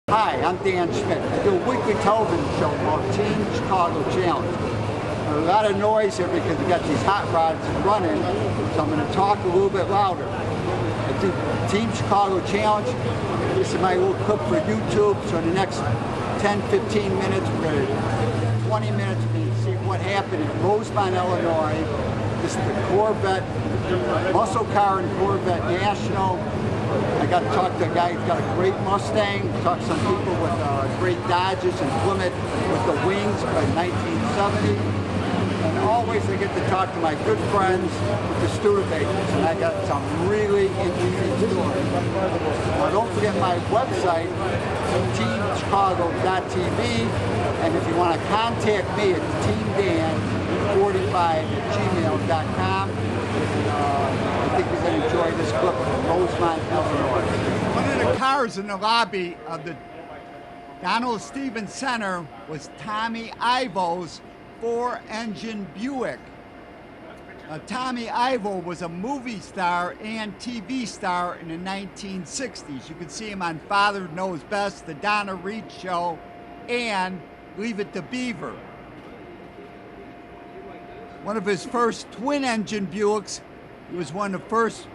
Hi, I'm Dan Schmitt. I do a weekly television show called Team Chicago Challenge. There's a lot of noise here because we got these hot rods running, so I'm going to talk a little bit louder. I do Team Chicago Challenge. This is my little clip for YouTube, so in the next 10-15 minutes, we're going to 20 minutes, we're going to see what happened in Rosemont, Illinois. This is the Corvette, muscle car and Corvette National. I got to talk to a guy who's got a great Mustang, talk to some people with great Dodges and Plymouth with the wings by 1970. And always I get to talk to my good friends with the Studebakers, and I got some really interesting stories. Now don't forget my website, teamchicago.tv, and if you want to contact me, it's teamdan45@gmail.com. I think you're going to enjoy this clip from Rosemont, Illinois. One of the cars in the lobby of the Donald Stevens Center was Tommy Ivo's four-engine Buick. Tommy Ivo was a movie star and TV star in the 1960s. You can see him on Father Knows Best, The Donna Reed Show, and Leave It to Beaver. One of his first twin-engine Buicks, he was one of the first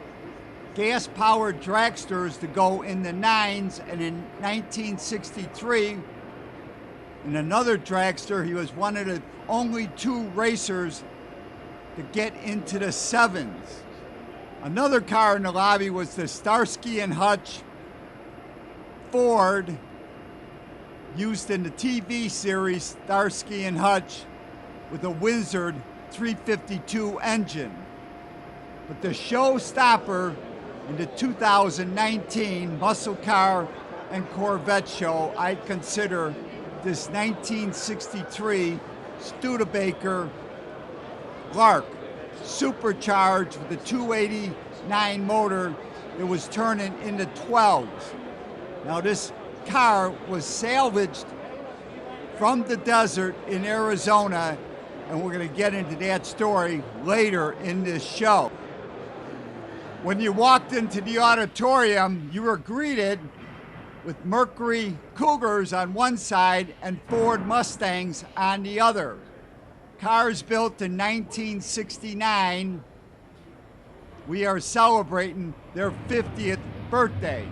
gas-powered dragsters to go in the nines, and in 1963, in another dragster, he was one of the only two racers to get into the sevens. Another car in the lobby was the Starsky and Hutch Ford, used in the TV series Starsky and Hutch, with a Wizard 352 engine. But the showstopper in the 2019 Muscle Car and Corvette show, I consider this 1963 Studebaker Lark, supercharged with a 289 motor that was turning into 12s. Now this car was salvaged from the desert in Arizona, and we're going to get into that story later in this show. When you walked into the auditorium, you were greeted with Mercury Cougars on one side and Ford Mustangs on the other. Cars built in 1969. We are celebrating their 50th birthday.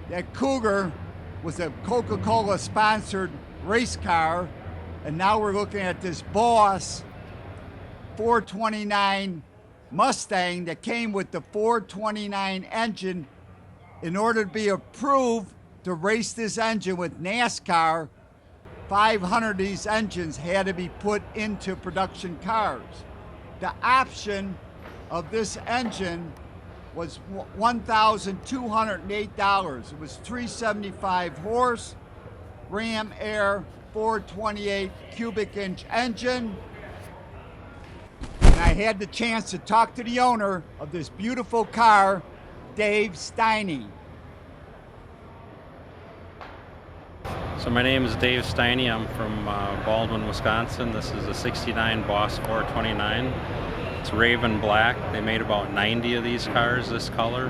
That Cougar was a Coca-Cola sponsored race car, and now we're looking at this Boss 429 Mustang that came with the 429 engine. In order to be approved to race this engine with NASCAR, 500 of these engines had to be put into production cars. The option of this engine was $1,208. It was 375 horse, Ram Air 428 cubic inch engine. And I had the chance to talk to the owner of this beautiful car, Dave Steine. So my name is Dave Steine. I'm from Baldwin, Wisconsin. This is a 69 Boss 429. It's raven black. They made about 90 of these cars this color.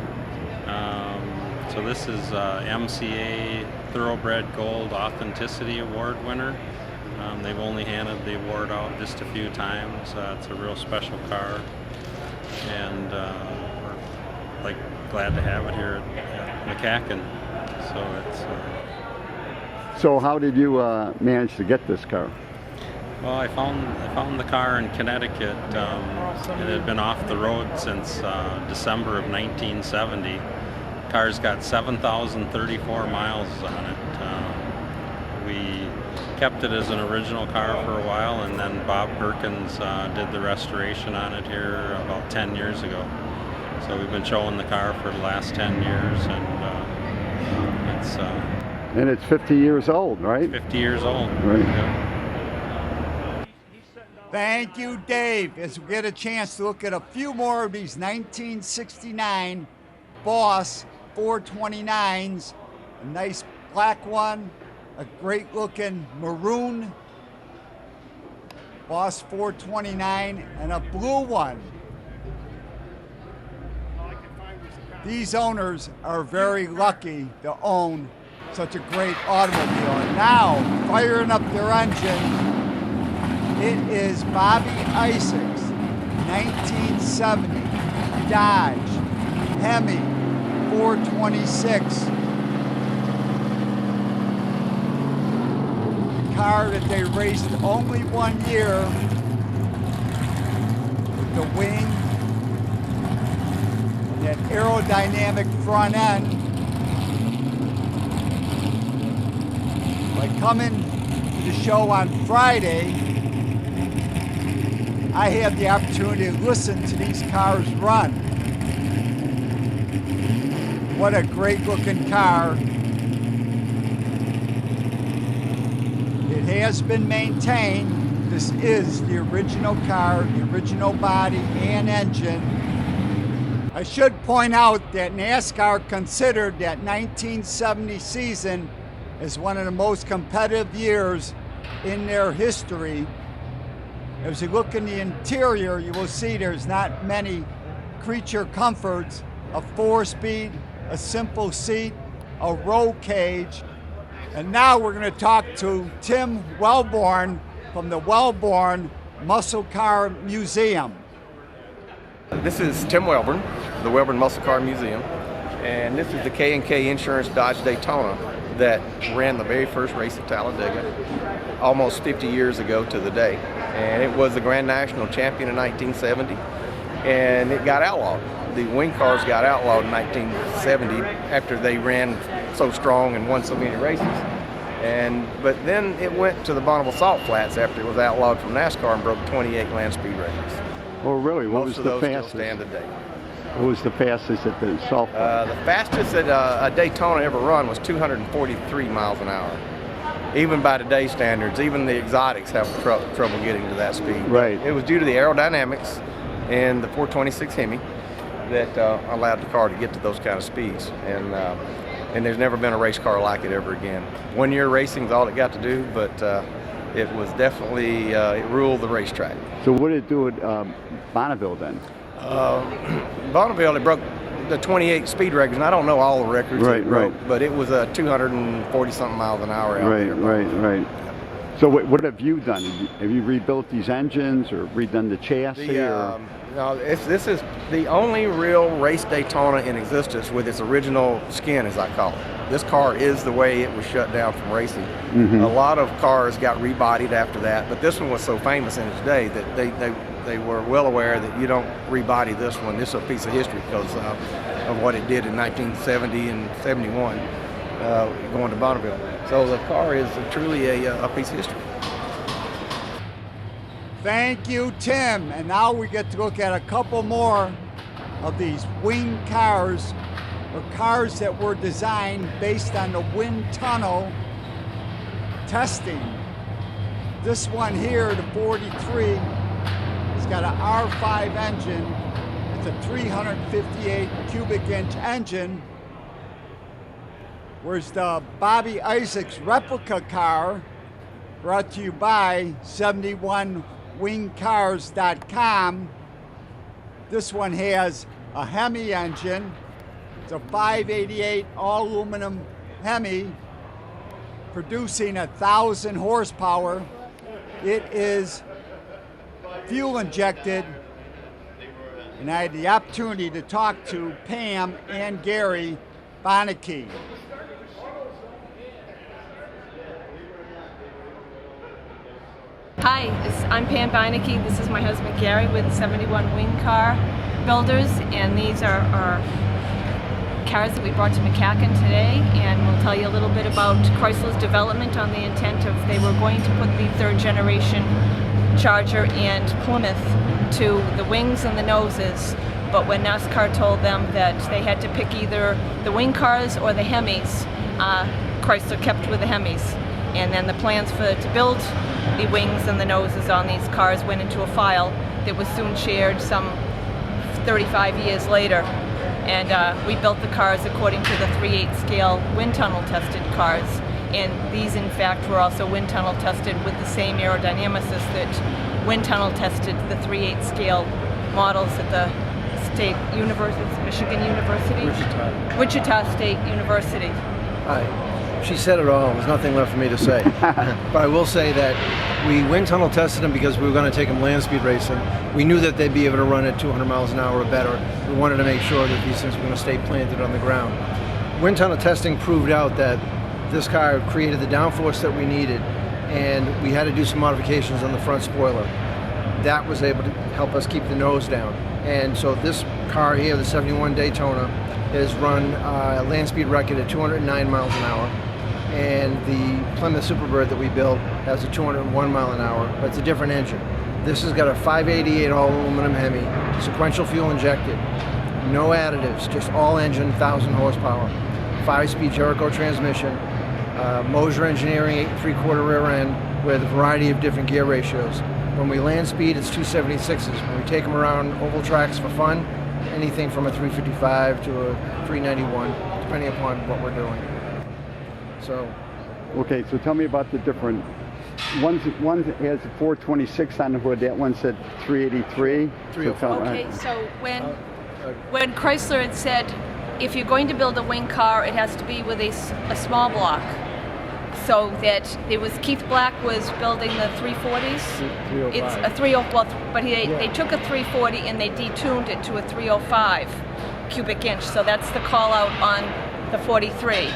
So this is MCA Thoroughbred Gold Authenticity Award winner. They've only handed the award out just a few times. It's a real special car, and we're glad to have it here at McCacken. So it's. So how did you manage to get this car? Well, I found the car in Connecticut. It had been off the road since December of 1970. The car's got 7,034 miles on it. We kept it as an original car for a while, and then Bob Perkins did the restoration on it here about 10 years ago. So we've been showing the car for the last 10 years, and it's... And it's 50 years old, right? 50 years old. Right. Yeah. Thank you, Dave. As we get a chance to look at a few more of these 1969 Boss 429s, a nice black one, a great looking maroon Boss 429, and a blue one. These owners are very lucky to own such a great automobile. And now, firing up their engine, it is Bobby Isaac's 1970 Dodge Hemi 426. The car that they raced only 1 year with the wing, that aerodynamic front end. By coming to the show on Friday, I had the opportunity to listen to these cars run. What a great looking car. It has been maintained. This is the original car, the original body and engine. I should point out that NASCAR considered that 1970 season as one of the most competitive years in their history. As you look in the interior, you will see there's not many creature comforts, a 4-speed, a simple seat, a roll cage. And now we're going to talk to Tim Wellborn from the Wellborn Muscle Car Museum. This is Tim Wellborn, the Wellborn Muscle Car Museum, and this is the K&K Insurance Dodge Daytona that ran the very first race at Talladega almost 50 years ago to the day. And it was the Grand National Champion in 1970, and it got outlawed. The wing cars got outlawed in 1970 after they ran so strong and won so many races. But then it went to the Bonneville Salt Flats after it was outlawed from NASCAR and broke 28 land speed records. Oh, really? What Most was of the those fastest? still stand today. What was the fastest at the Salt Flats? The fastest that a Daytona ever run was 243 miles an hour. Even by today's standards, even the exotics have trouble getting to that speed. Right. It was due to the aerodynamics and the 426 Hemi that allowed the car to get to those kind of speeds. And there's never been a race car like it ever again. 1 year racing's all it got to do, but it was definitely, it ruled the racetrack. So what did it do at Bonneville then? Bonneville, it broke the 28 speed records, and I don't know all the records Right, it broke, right. but it was 240 something miles an hour out there. Right. So what have you done? Have you rebuilt these engines or redone the chassis? No, this is the only real race Daytona in existence with its original skin, as I call it. This car is the way it was shut down from racing. Mm-hmm. A lot of cars got rebodied after that, but this one was so famous in its day that they were well aware that you don't rebody this one. This is a piece of history because of what it did in 1970 and 71 going to Bonneville. So the car is truly a piece of history. Thank you, Tim. And now we get to look at a couple more of these wing cars, or cars that were designed based on the wind tunnel testing. This one here, the 43, it's got an R5 engine. It's a 358 cubic inch engine. Whereas the Bobby Isaac's replica car, brought to you by 71wingcars.com. This one has a Hemi engine. It's a 588 all aluminum Hemi producing 1,000 horsepower. It is fuel injected, and I had the opportunity to talk to Pam and Gary Beineke. Hi, I'm Pam Beineke. This is my husband Gary with 71 Wing Car Builders, and these are our cars that we brought to McCacken today, and we'll tell you a little bit about Chrysler's development on the intent of they were going to put the third generation Charger and Plymouth to the wings and the noses, but when NASCAR told them that they had to pick either the wing cars or the Hemis, Chrysler kept with the Hemis. And then the plans to build the wings and the noses on these cars went into a file that was soon shared some 35 years later. And we built the cars according to the 3/8 scale wind tunnel tested cars. And these in fact were also wind tunnel tested with the same aerodynamicists that wind tunnel tested the 3/8 scale models at the State University, Michigan University? Wichita State University. Hi. She said it all. There's nothing left for me to say. But I will say that we wind tunnel tested them because we were going to take them land speed racing. We knew that they'd be able to run at 200 miles an hour or better. We wanted to make sure that these things were going to stay planted on the ground. Wind tunnel testing proved out that this car created the downforce that we needed, and we had to do some modifications on the front spoiler. That was able to help us keep the nose down. And so this car here, the 71 Daytona, has run a land speed record at 209 miles an hour. And the Plymouth Superbird that we built has a 201 mile an hour, but it's a different engine. This has got a 588 all aluminum Hemi, sequential fuel injected, no additives, just all engine, 1,000 horsepower, 5-speed Jericho transmission, Moser engineering 8.75 rear end with a variety of different gear ratios. When we land speed, it's 276s. When we take them around oval tracks for fun, anything from a 355 to a 391, depending upon what we're doing. So, Okay, so tell me about the different. One has a 426 on the hood. That one said 383. 305. Okay, so when Chrysler had said, if you're going to build a wing car, it has to be with a small block. So that it was Keith Black was building the 340s. 305. It's a 305, well, but they took a 340 and they detuned it to a 305 cubic inch. So that's the call out on the 43.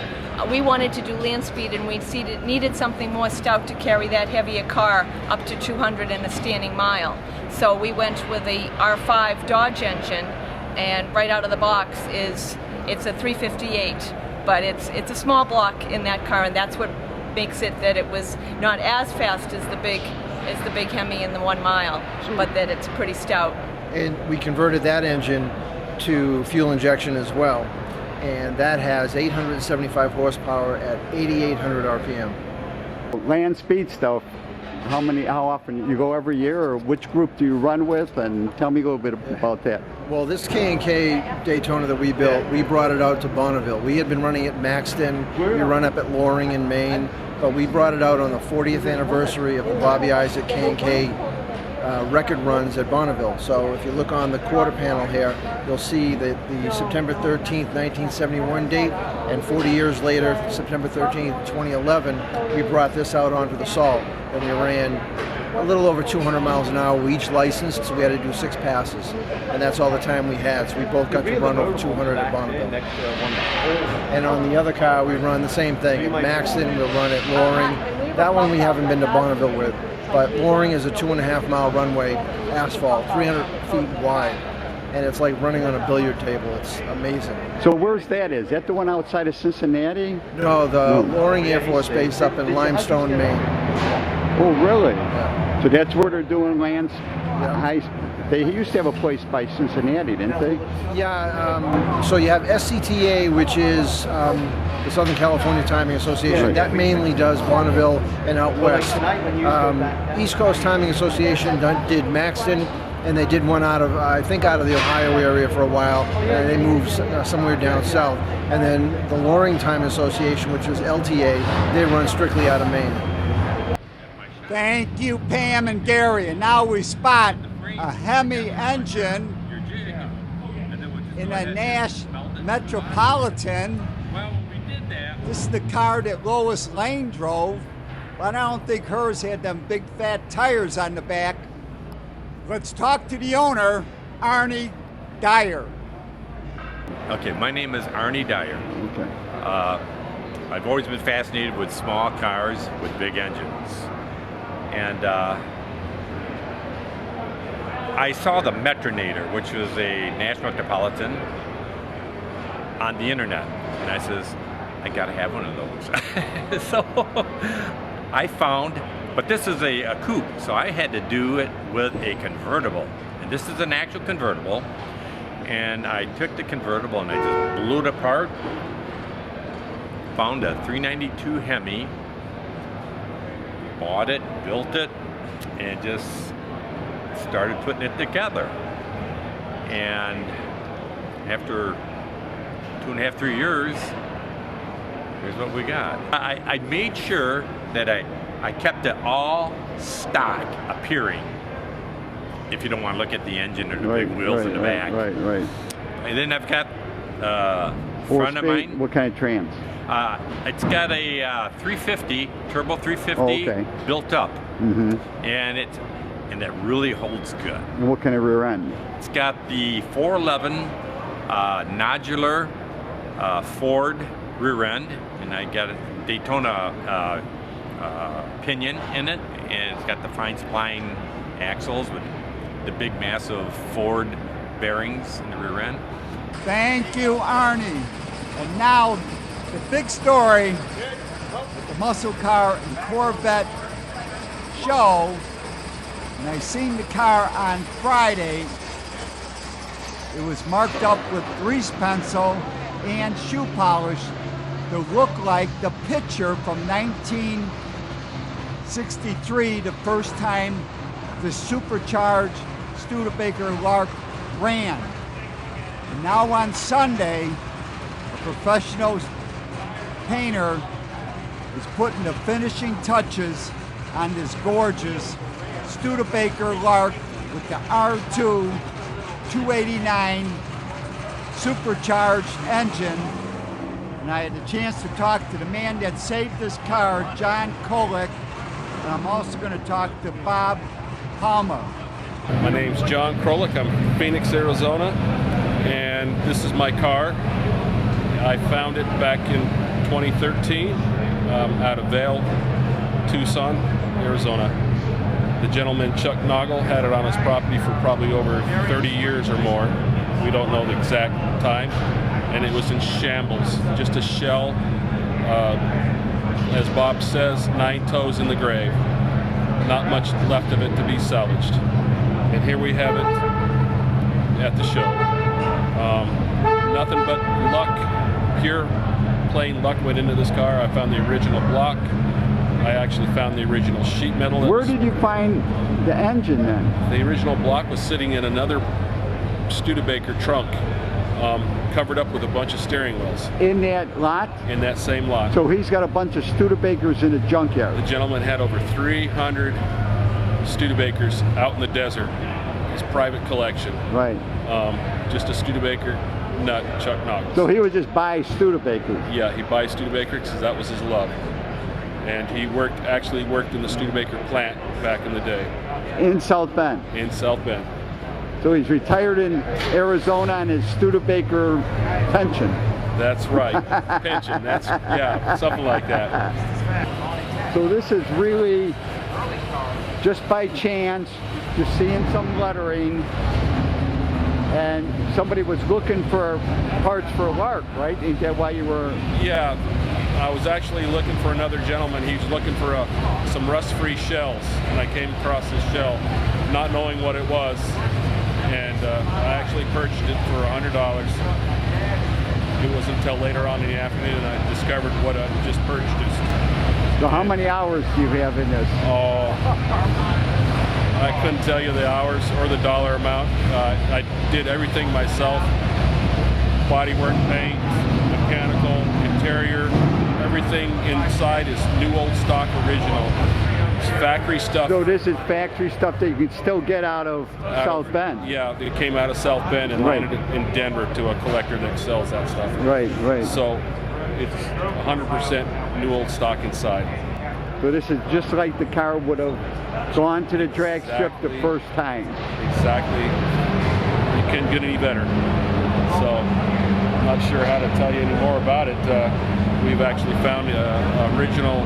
We wanted to do land speed, and we needed something more stout to carry that heavier car up to 200 in a standing mile. So we went with a R5 Dodge engine, and right out of the box it's a 358, but it's a small block in that car, and that's what makes it that it was not as fast as the big Hemi in the 1 mile, but that it's pretty stout. And we converted that engine to fuel injection as well, and that has 875 horsepower at 8,800 RPM. Land speed stuff. How often you go every year, or which group do you run with? And tell me a little bit about that. Well, this K&K Daytona that we built, we brought it out to Bonneville. We had been running at Maxton. We run up at Loring in Maine, but we brought it out on the 40th anniversary of the Bobby Isaac K&K record runs at Bonneville. So if you look on the quarter panel here, you'll see that the September 13th, 1971 date, and 40 years later, September 13th, 2011, we brought this out onto the salt, and we ran a little over 200 miles an hour. We each licensed, so we had to do 6 passes, and that's all the time we had. So we both got to run over 200 at Bonneville. And on the other car, we run the same thing. At Maxton, we'll run at Loring. That one we haven't been to Bonneville with, but Loring is a 2.5 mile runway, asphalt, 300 feet wide, and it's like running on a billiard table. It's amazing. So where's that? Is that the one outside of Cincinnati? No, the Loring Air Force Base up in Limestone, Maine. Oh, really? Yeah. So that's where they're doing lands. Yeah. They used to have a place by Cincinnati, didn't they? Yeah, so you have SCTA, which is the Southern California Timing Association. Right. That mainly does Bonneville and out west. East Coast Timing Association did Maxton, and they did one out of, I think, out of the Ohio area for a while, and they moved somewhere down south. And then the Loring Timing Association, which is LTA, they run strictly out of Maine. Thank you, Pam and Gary. And now we spot a Hemi engine in a Nash Metropolitan. This is the car that Lois Lane drove, but I don't think hers had them big fat tires on the back. Let's talk to the owner, Arnie Dyer. Okay, my name is Arnie Dyer. Okay. I've always been fascinated with small cars with big engines. And I saw the Metronator, which was a Nash Metropolitan, on the internet. And I says, I gotta have one of those. So I found, but this is a coupe, so I had to do it with a convertible. And this is an actual convertible. And I took the convertible and I just blew it apart, found a 392 Hemi, bought it, built it, and just started putting it together. And after 2.5, 3 years, here's what we got. I made sure that I kept it all stock appearing. If you don't want to look at the engine or the big wheels in the back. Right. And then I've got Four front of speed? mine. What kind of trans? It's got a 350 turbo 350 okay. built up, Mm-hmm. and that really holds good. And what kind of rear end? It's got the 411 nodular Ford rear end, and I got a Daytona pinion in it, and it's got the fine spline axles with the big massive Ford bearings in the rear end. Thank you, Arnie. And now, the big story at the Muscle Car and Corvette show, and I seen the car on Friday. It was marked up with grease pencil and shoe polish to look like the picture from 1963, the first time the supercharged Studebaker Lark ran. And now on Sunday, a professional painter is putting the finishing touches on this gorgeous Studebaker Lark with the R2 289 supercharged engine. And I had the chance to talk to the man that saved this car, John Kroulik, and I'm also going to talk to Bob Palma. My name's John Kroulik. I'm from Phoenix, Arizona, and this is my car. I found it back in 2013 out of Vail, Tucson, Arizona. The gentleman, Chuck Noggle, had it on his property for probably over 30 years or more. We don't know the exact time. And it was in shambles, just a shell. As Bob says, 9 toes in the grave. Not much left of it to be salvaged. And here we have it at the show. Nothing but luck, pure plain luck went into this car. I found the original block. I actually found the original sheet metal. Where did you find the engine then? The original block was sitting in another Studebaker trunk, covered up with a bunch of steering wheels. In that lot? In that same lot. So he's got a bunch of Studebakers in the junkyard. The gentleman had over 300 Studebakers out in the desert. His private collection. Right. Just a Studebaker nut, Chuck Noggle. So he would just buy Studebakers. Yeah, he buys Studebaker because that was his love. And he actually worked in the Studebaker plant back in the day. In South Bend? In South Bend. So he's retired in Arizona on his Studebaker pension. That's right. Pension. That's, yeah, something like that. So this is really just by chance, just seeing some lettering, and somebody was looking for parts for Lark, right? Is that why you were? Yeah, I was actually looking for another gentleman. He was looking for some rust-free shells, and I came across this shell, not knowing what it was, and I actually purchased it for $100. It wasn't until later on in the afternoon I discovered what I just purchased. So how many hours do you have in this? Oh, I couldn't tell you the hours or the dollar amount. I did everything myself. Bodywork, paint, mechanical, interior, everything inside is new old stock original. It's factory stuff. So this is factory stuff that you can still get out of South Bend? Yeah, it came out of South Bend and landed in Denver to a collector that sells that stuff. Right, right. So it's 100% new old stock inside. So this is just like the car would have gone to the drag strip the first time. Exactly. You couldn't get any better. So I'm not sure how to tell you any more about it. We've actually found an original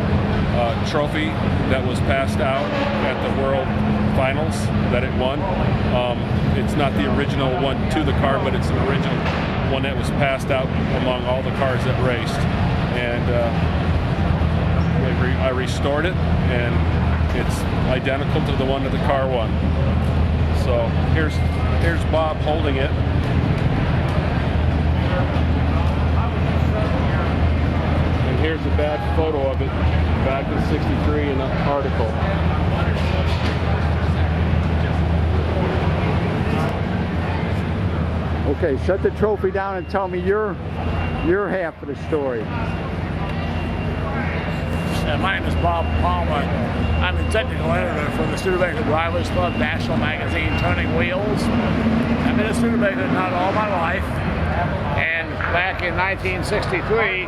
trophy that was passed out at the World Finals that it won. It's not the original one to the car, but it's the original one that was passed out among all the cars that raced. And I restored it, and it's identical to the one that the car won. So here's Bob holding it. And here's a bad photo of it back in '63 in the article. Okay, set the trophy down and tell me your half of the story. My name is Bob Palma. I'm the technical editor for the Studebaker Drivers Club National Magazine, Turning Wheels. I've been a Studebaker nut all my life, and back in 1963,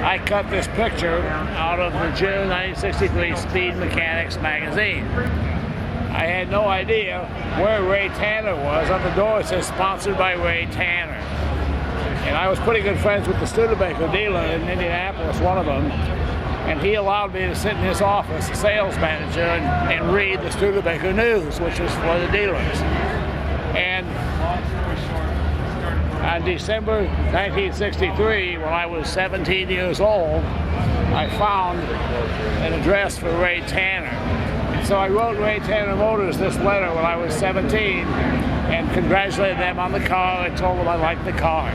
I cut this picture out of the June 1963 Speed Mechanics magazine. I had no idea where Ray Tanner was. On the door it says sponsored by Ray Tanner. And I was pretty good friends with the Studebaker dealer in Indianapolis, one of them. And he allowed me to sit in his office, sales manager, and read the Studebaker news, which was for the dealers. And on December 1963, when I was 17 years old, I found an address for Ray Tanner. And so I wrote Ray Tanner Motors this letter when I was 17 and congratulated them on the car. I told them I liked the car.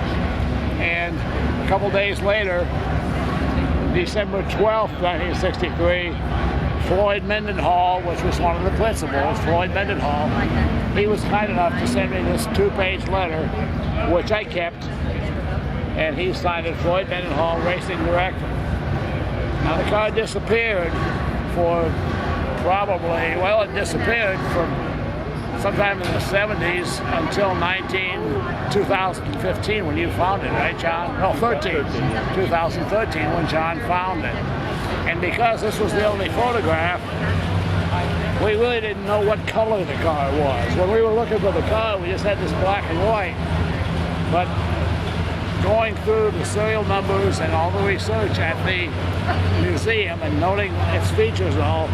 And a couple days later, December 12th, 1963, Floyd Mendenhall, which was one of the principals, Floyd Mendenhall, he was kind enough to send me this 2-page letter, which I kept, and he signed it, Floyd Mendenhall, Racing Director. Now the car disappeared for probably, well, it disappeared from sometime in the 70s until 2015 when you found it, right, John? No, 2013 when John found it. And because this was the only photograph, we really didn't know what color the car was. When we were looking for the car, we just had this black and white. But going through the serial numbers and all the research at the museum and noting its features and all,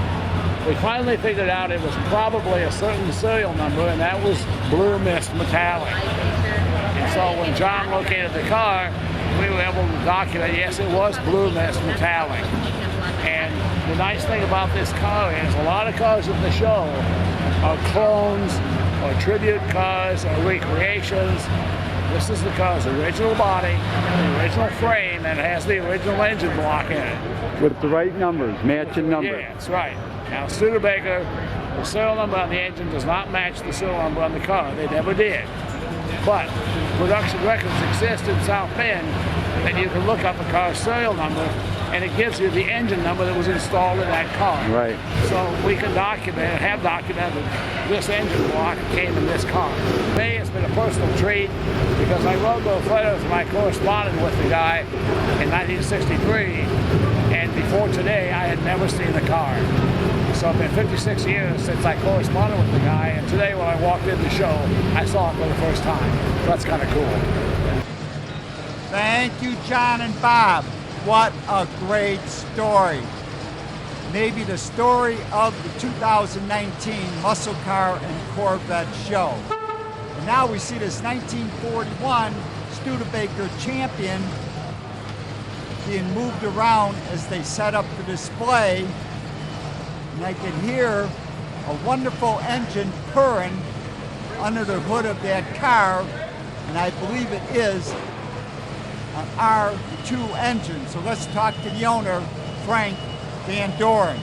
we finally figured out it was probably a certain serial number, and that was Blue Mist Metallic. And so when John located the car, we were able to document, yes, it was Blue Mist Metallic. And the nice thing about this car is a lot of cars at the show are clones or tribute cars or recreations. This is the car's original body, the original frame, and it has the original engine block in it. With the right numbers, matching numbers. Yeah, that's right. Now, Studebaker, the serial number on the engine does not match the serial number on the car. They never did. But production records exist in South Bend that you can look up a car's serial number, and it gives you the engine number that was installed in that car. Right. So we can document, have documented this engine block came in this car. For me, it's been a personal treat because I wrote those letters and I corresponded with the guy in 1963, and before today, I had never seen the car. So it's been 56 years since I corresponded with the guy, and today when I walked in the show, I saw it for the first time. So that's kind of cool. Thank you, John and Bob. What a great story. Maybe the story of the 2019 Muscle Car and Corvette show. And now we see this 1941 Studebaker Champion being moved around as they set up the display. And I can hear a wonderful engine purring under the hood of that car, and I believe it is an R2 engine. So let's talk to the owner, Frank VanDoorn.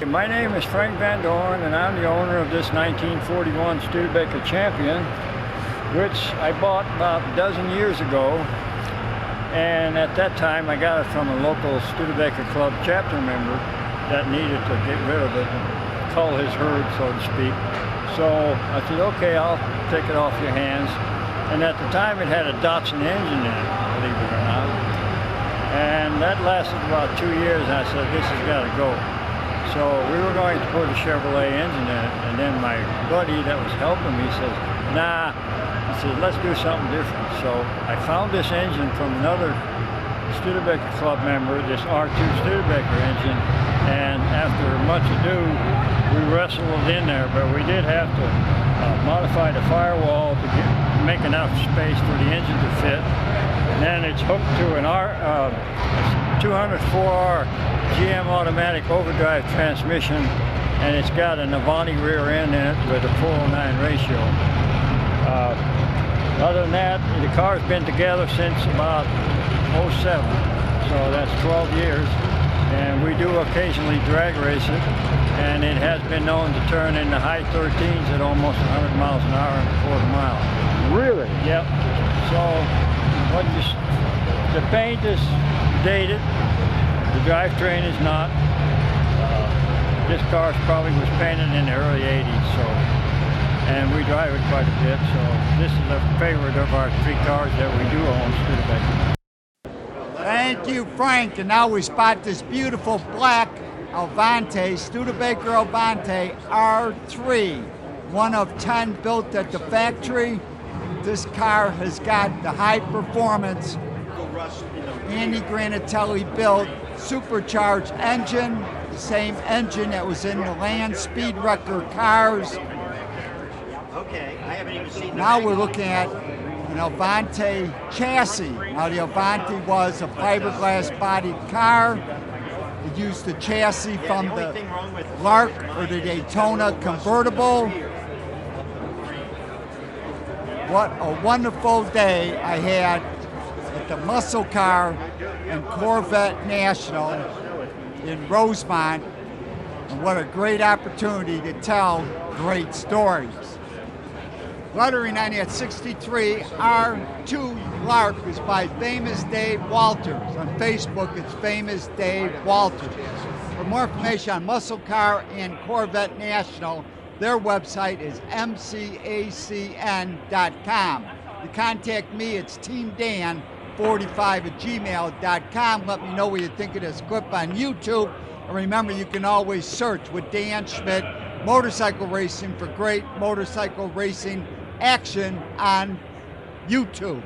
My name is Frank VanDoorn, and I'm the owner of this 1941 Studebaker Champion, which I bought about a dozen years ago. And at that time, I got it from a local Studebaker Club chapter member that needed to get rid of it and cull his herd, so to speak. So I said, okay, I'll take it off your hands. And at the time, it had a Datsun engine in it, believe it or not. And that lasted about 2 years, and I said, this has got to go. So we were going to put a Chevrolet engine in it, and then my buddy that was helping me says, nah, he said, let's do something different. So I found this engine from another Studebaker Club member, this R2 Studebaker engine, and after much ado, we wrestled it in there, but we did have to modify the firewall to make enough space for the engine to fit. And then it's hooked to an 204R GM automatic overdrive transmission, and it's got an Avanti rear end in it with a 409 ratio. Other than that, the car's been together since about 07, so that's 12 years, and we do occasionally drag race it, and it has been known to turn in the high 13s at almost 100 miles an hour in a quarter mile. Really? Yep. So the paint is dated, the drivetrain is not. This car probably was painted in the early 80s, so, and we drive it quite a bit, so this is a favorite of our three cars that we do own, Studebaker. bye. Thank you, Frank. And now we spot this beautiful black Alvante, Studebaker Alvante R3, one of 10 built at the factory. This car has got the high performance Andy Granatelli built supercharged engine, the same engine that was in the Land Speed Record cars. Okay, I haven't even seen the Now we're looking at an Alvante chassis. Now the Alvante was a fiberglass bodied car. It used the chassis from the Lark or the Daytona convertible. What a wonderful day I had at the Muscle Car and Corvette National in Rosemont. And what a great opportunity to tell great stories. Lettering on that 63 R2 Lark is by Famous Dave Walters. On Facebook, it's Famous Dave Walters. For more information on Muscle Car and Corvette National, their website is mcacn.com. To contact me, it's teamdan45@gmail.com. Let me know what you think of this clip on YouTube. And remember, you can always search with Dan Schmitt Motorcycle Racing for great motorcycle racing action on YouTube.